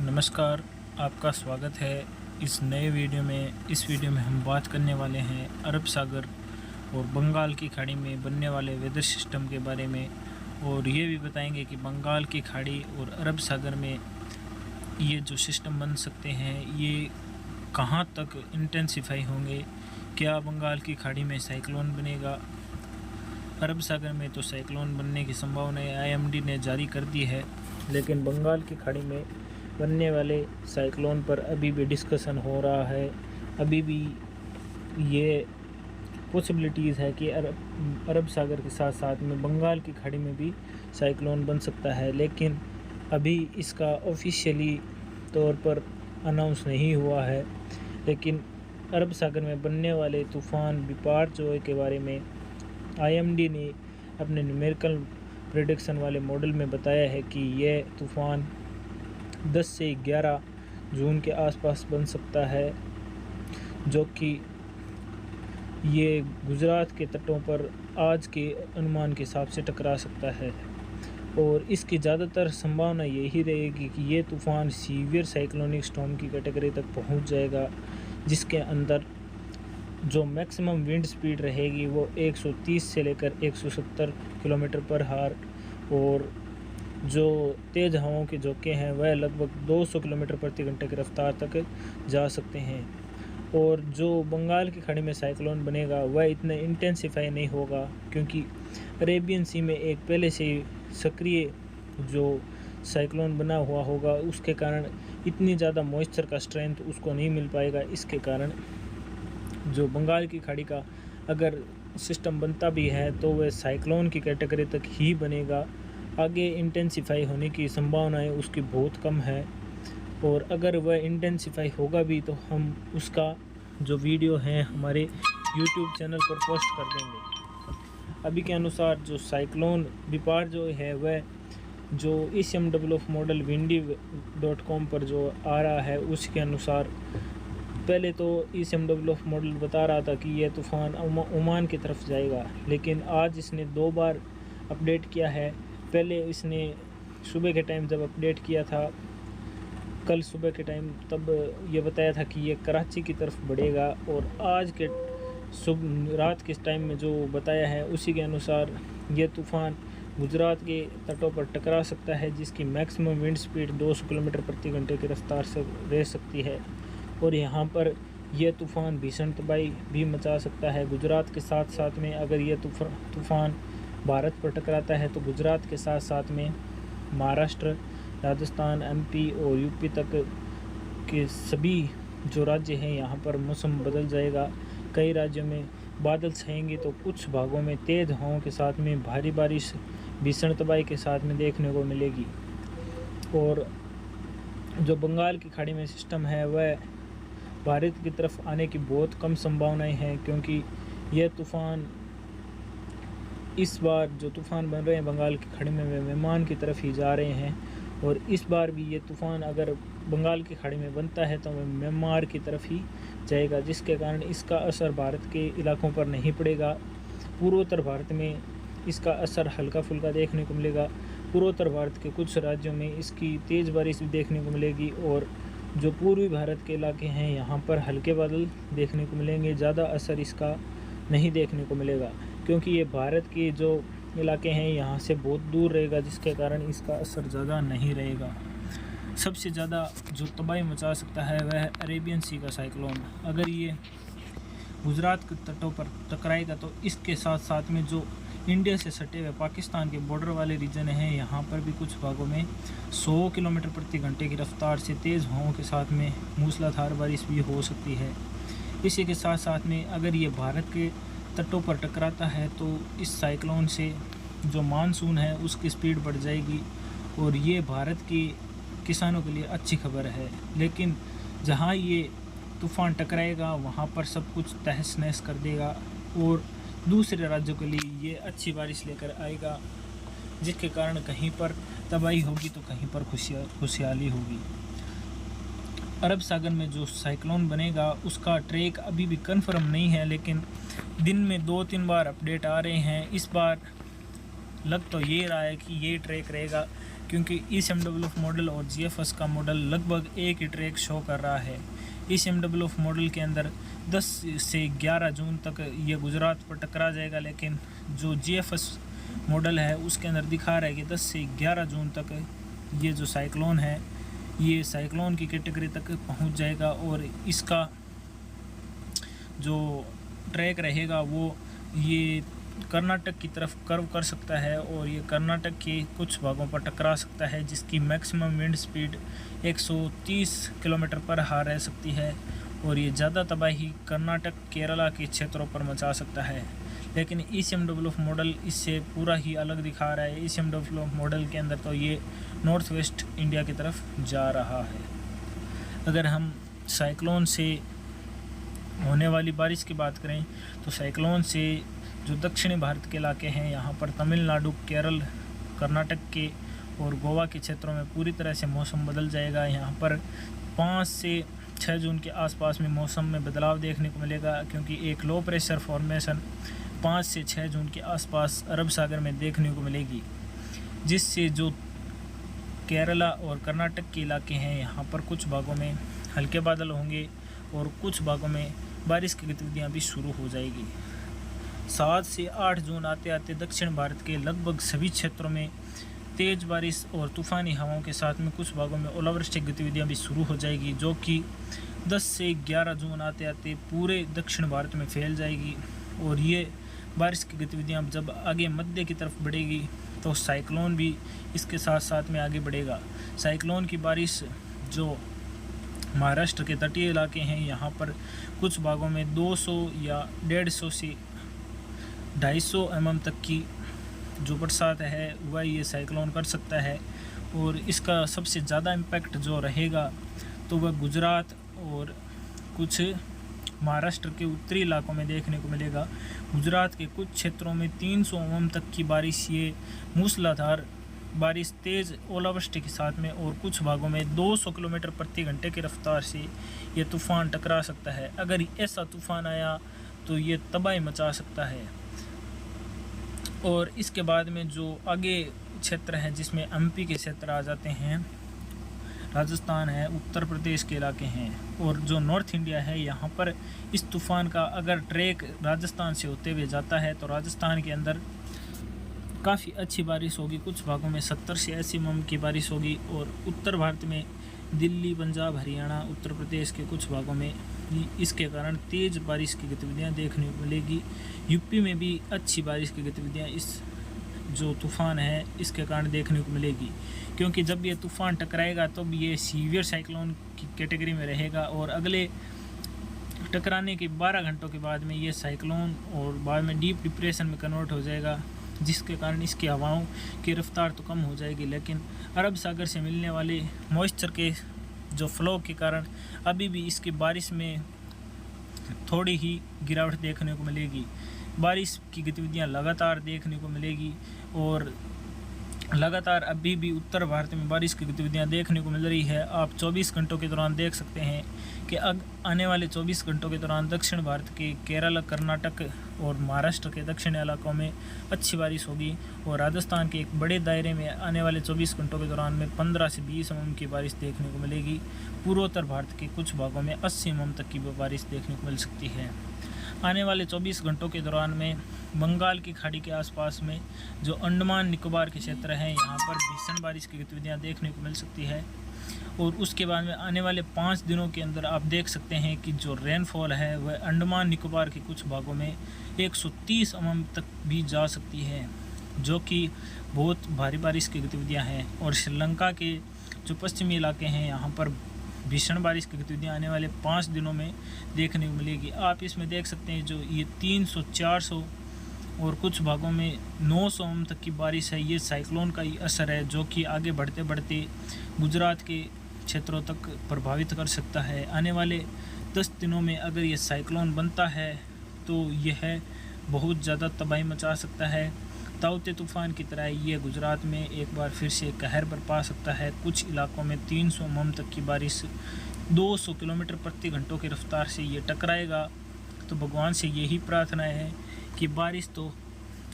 नमस्कार, आपका स्वागत है इस नए वीडियो में। इस वीडियो में हम बात करने वाले हैं अरब सागर और बंगाल की खाड़ी में बनने वाले वेदर सिस्टम के बारे में, और ये भी बताएंगे कि बंगाल की खाड़ी और अरब सागर में ये जो सिस्टम बन सकते हैं ये कहाँ तक इंटेंसिफाई होंगे। क्या बंगाल की खाड़ी में साइक्लोन बनेगा? अरब सागर में तो साइक्लोन बनने की संभावनाएं आईएमडी ने जारी कर दी है, लेकिन बंगाल की खाड़ी में बनने वाले साइक्लोन पर अभी भी डिस्कशन हो रहा है। अभी भी ये पॉसिबिलिटीज़ है कि अरब सागर के साथ साथ में बंगाल की खाड़ी में भी साइक्लोन बन सकता है, लेकिन अभी इसका ऑफिशियली तौर पर अनाउंस नहीं हुआ है। लेकिन अरब सागर में बनने वाले तूफ़ान बिपारजोय के बारे में आईएमडी ने अपने न्यूमेरिकल प्रेडिक्शन वाले मॉडल में बताया है कि यह तूफ़ान 10 से 11 जून के आसपास बन सकता है, जो कि ये गुजरात के तटों पर आज के अनुमान के हिसाब से टकरा सकता है। और इसकी ज़्यादातर संभावना यही रहेगी कि ये तूफ़ान सीवियर साइक्लोनिक स्टॉर्म की कैटेगरी तक पहुंच जाएगा, जिसके अंदर जो मैक्सिमम विंड स्पीड रहेगी वो 130 से लेकर 170 किलोमीटर पर हार, और जो तेज़ हवाओं के झोंके हैं वह लगभग 200 किलोमीटर प्रति घंटे की रफ्तार तक जा सकते हैं। और जो बंगाल की खाड़ी में साइक्लोन बनेगा वह इतना इंटेंसिफाई नहीं होगा, क्योंकि अरेबियन सी में एक पहले से सक्रिय जो साइक्लोन बना हुआ होगा, उसके कारण इतनी ज़्यादा मॉइस्चर का स्ट्रेंथ उसको नहीं मिल पाएगा। इसके कारण जो बंगाल की खाड़ी का अगर सिस्टम बनता भी है तो वह साइक्लोन की कैटेगरी तक ही बनेगा। आगे इंटेंसिफाई होने की संभावनाएं उसकी बहुत कम है, और अगर वह इंटेंसिफाई होगा भी तो हम उसका जो वीडियो है हमारे यूट्यूब चैनल पर पोस्ट कर देंगे। अभी के अनुसार जो साइक्लोन बिपारजोय है वह जो ECMWF मॉडल windy.com पर जो आ रहा है उसके अनुसार पहले तो ECMWF मॉडल बता रहा था कि यह तूफ़ान ओमान की तरफ जाएगा, लेकिन आज इसने 2 बार अपडेट किया है। पहले इसने सुबह के टाइम जब अपडेट किया था, कल सुबह के टाइम, तब ये बताया था कि ये कराची की तरफ बढ़ेगा, और आज के रात के टाइम में जो बताया है उसी के अनुसार ये तूफ़ान गुजरात के तटों पर टकरा सकता है, जिसकी मैक्सिमम विंड स्पीड 200 किलोमीटर प्रति घंटे की रफ्तार से रह सकती है। और यहाँ पर यह तूफ़ान भीषण तबाही भी मचा सकता है गुजरात के साथ साथ में। अगर ये तूफ़ान भारत पर टकराता है तो गुजरात के साथ साथ में महाराष्ट्र, राजस्थान, MP और UP तक के सभी जो राज्य हैं यहाँ पर मौसम बदल जाएगा। कई राज्यों में बादल छाएंगे तो कुछ भागों में तेज़ हवाओं के साथ में भारी बारिश भीषण तबाही के साथ में देखने को मिलेगी। और जो बंगाल की खाड़ी में सिस्टम है वह भारत की तरफ आने की बहुत कम संभावनाएं हैं, क्योंकि यह तूफ़ान इस बार जो तूफ़ान बन रहे हैं बंगाल की खाड़ी में वे मेहमान की तरफ ही जा रहे हैं। और इस बार भी ये तूफ़ान अगर बंगाल की खाड़ी में बनता है तो वह म्यांमार की तरफ ही जाएगा, जिसके कारण इसका असर भारत के इलाकों पर नहीं पड़ेगा। पूर्वोत्तर भारत में इसका असर हल्का फुल्का देखने को मिलेगा। पूर्वोत्तर भारत के कुछ राज्यों में इसकी तेज़ बारिश भी देखने को मिलेगी, और जो पूर्वी भारत के इलाके हैं यहाँ पर हल्के बादल देखने को मिलेंगे। ज़्यादा असर इसका नहीं देखने को मिलेगा, क्योंकि ये भारत के जो इलाके हैं यहाँ से बहुत दूर रहेगा, जिसके कारण इसका असर ज़्यादा नहीं रहेगा। सबसे ज़्यादा जो तबाही मचा सकता है वह अरेबियन सी का साइक्लोन। अगर ये गुजरात के तटों पर टकराएगा तो इसके साथ साथ में जो इंडिया से सटे हुए पाकिस्तान के बॉर्डर वाले रीजन हैं यहाँ पर भी कुछ भागों में 100 किलोमीटर प्रति घंटे की रफ्तार से तेज़ हवाओं के साथ में मूसलाधार बारिश भी हो सकती है। इसी के साथ साथ में अगर ये भारत के तटों पर टकराता है तो इस साइक्लोन से जो मानसून है उसकी स्पीड बढ़ जाएगी, और ये भारत के किसानों के लिए अच्छी खबर है। लेकिन जहाँ ये तूफ़ान टकराएगा वहाँ पर सब कुछ तहस नहस कर देगा, और दूसरे राज्यों के लिए ये अच्छी बारिश लेकर आएगा, जिसके कारण कहीं पर तबाही होगी तो कहीं पर खुशहाली होगी। अरब सागर में जो साइक्लोन बनेगा उसका ट्रैक अभी भी कंफर्म नहीं है, लेकिन दिन में 2-3 बार अपडेट आ रहे हैं। इस बार लग तो ये रहा है कि ये ट्रैक रहेगा, क्योंकि ECMWF मॉडल और GFS का मॉडल लगभग एक ही ट्रैक शो कर रहा है। ECMWF मॉडल के अंदर 10 से 11 जून तक ये गुजरात पर टकरा जाएगा, लेकिन जो GFS मॉडल है उसके अंदर दिखा रहा है कि 10 से 11 जून तक ये जो साइक्लोन है ये साइक्लोन की कैटेगरी तक पहुंच जाएगा और इसका जो ट्रैक रहेगा वो ये कर्नाटक की तरफ कर्व कर सकता है और ये कर्नाटक के कुछ भागों पर टकरा सकता है, जिसकी मैक्सिमम विंड स्पीड 130 किलोमीटर पर रह सकती है और ये ज़्यादा तबाही कर्नाटक केरला के क्षेत्रों पर मचा सकता है। लेकिन ECMWF मॉडल इससे पूरा ही अलग दिखा रहा है। ECMWF मॉडल के अंदर तो ये नॉर्थ वेस्ट इंडिया की तरफ जा रहा है। अगर हम साइक्लोन से होने वाली बारिश की बात करें तो साइक्लोन से जो दक्षिणी भारत के इलाके हैं यहाँ पर तमिलनाडु, केरल, कर्नाटक के और गोवा के क्षेत्रों में पूरी तरह से मौसम बदल जाएगा। यहाँ पर 5 से 6 जून के आसपास में मौसम में बदलाव देखने को मिलेगा, क्योंकि एक लो प्रेशर फॉर्मेशन 5 से 6 जून के आसपास अरब सागर में देखने को मिलेगी, जिससे जो केरला और कर्नाटक के इलाके हैं यहाँ पर कुछ भागों में हल्के बादल होंगे और कुछ भागों में बारिश की गतिविधियाँ भी शुरू हो जाएगी। 7 से 8 जून आते आते दक्षिण भारत के लगभग सभी क्षेत्रों में तेज़ बारिश और तूफ़ानी हवाओं के साथ में कुछ भागों में ओलावृष्टि गतिविधियाँ भी शुरू हो जाएगी, जो कि 10 से 11 जून आते आते पूरे दक्षिण भारत में फैल जाएगी। और ये बारिश की गतिविधियाँ जब आगे मध्य की तरफ बढ़ेगी तो साइक्लोन भी इसके साथ साथ में आगे बढ़ेगा। साइक्लोन की बारिश जो महाराष्ट्र के तटीय इलाके हैं यहाँ पर कुछ भागों में 200 या 150 से 250 mm तक की जो बरसात है वह ये साइक्लोन कर सकता है। और इसका सबसे ज़्यादा इम्पैक्ट जो रहेगा तो वह गुजरात और कुछ महाराष्ट्र के उत्तरी इलाकों में देखने को मिलेगा। गुजरात के कुछ क्षेत्रों में 300 mm तक की बारिश, ये मूसलाधार बारिश तेज़ ओलावृष्टि के साथ में, और कुछ भागों में 200 किलोमीटर प्रति घंटे की रफ्तार से ये तूफ़ान टकरा सकता है। अगर ऐसा तूफ़ान आया तो ये तबाही मचा सकता है। और इसके बाद में जो आगे क्षेत्र हैं जिसमें MP के क्षेत्र आ जाते हैं, राजस्थान है, उत्तर प्रदेश के इलाके हैं, और जो नॉर्थ इंडिया है यहाँ पर इस तूफ़ान का अगर ट्रैक राजस्थान से होते हुए जाता है तो राजस्थान के अंदर काफ़ी अच्छी बारिश होगी। कुछ भागों में 70 से 80 mm की बारिश होगी। और उत्तर भारत में दिल्ली, पंजाब, हरियाणा, उत्तर प्रदेश के कुछ भागों में इसके कारण तेज़ बारिश की गतिविधियां देखने को मिलेगी। यूपी में भी अच्छी बारिश की गतिविधियां इस जो तूफ़ान है इसके कारण देखने को मिलेगी, क्योंकि जब ये तूफ़ान टकराएगा तो ये सीवियर साइक्लोन की कैटेगरी में रहेगा और अगले टकराने के 12 घंटों के बाद में ये साइक्लोन और बाद में डीप डिप्रेशन में कन्वर्ट हो जाएगा, जिसके कारण इसकी हवाओं की रफ्तार तो कम हो जाएगी, लेकिन अरब सागर से मिलने वाले मॉइस्चर के जो फ्लो के कारण अभी भी इसकी बारिश में थोड़ी ही गिरावट देखने को मिलेगी। बारिश की गतिविधियां लगातार देखने को मिलेगी और लगातार अभी भी उत्तर भारत में बारिश की गतिविधियां देखने को मिल रही है। आप 24 घंटों के दौरान देख सकते हैं कि आने वाले 24 घंटों के दौरान दक्षिण भारत के केरल, कर्नाटक और महाराष्ट्र के दक्षिणी इलाकों में अच्छी बारिश होगी और राजस्थान के एक बड़े दायरे में आने वाले 24 घंटों के दौरान में 15 से 20 mm की बारिश देखने को मिलेगी। पूर्वोत्तर भारत के कुछ भागों में 80 mm तक की बारिश देखने को मिल सकती है। आने वाले 24 घंटों के दौरान में बंगाल की खाड़ी के आसपास में जो अंडमान निकोबार के क्षेत्र हैं यहाँ पर भीषण बारिश की गतिविधियाँ देखने को मिल सकती है। और उसके बाद में आने वाले 5 दिनों के अंदर आप देख सकते हैं कि जो रेनफॉल है वह अंडमान निकोबार के कुछ भागों में 130 mm तक भी जा सकती है, जो कि बहुत भारी बारिश की गतिविधियाँ हैं। और श्रीलंका के जो पश्चिमी इलाके हैं यहाँ पर भीषण बारिश की गतिविधियाँ आने वाले 5 दिनों में देखने को मिलेगी। आप इसमें देख सकते हैं जो ये 300, 400 और कुछ भागों में 900 mm तक की बारिश है। ये साइक्लोन का ही असर है जो कि आगे बढ़ते बढ़ते गुजरात के क्षेत्रों तक प्रभावित कर सकता है। आने वाले 10 दिनों में अगर ये साइक्लोन बनता है तो यह बहुत ज़्यादा तबाही मचा सकता है। ताउते तूफ़ान की तरह ये गुजरात में एक बार फिर से कहर बरपा सकता है। कुछ इलाकों में 300 mm तक की बारिश 200 किलोमीटर प्रति घंटों की रफ्तार से ये टकराएगा। तो भगवान से यही प्रार्थना है कि बारिश तो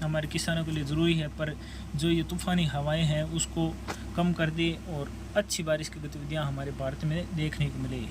हमारे किसानों के लिए ज़रूरी है, पर जो ये तूफ़ानी हवाएं हैं उसको कम कर दे और अच्छी बारिश की गतिविधियां हमारे भारत में देखने को मिले।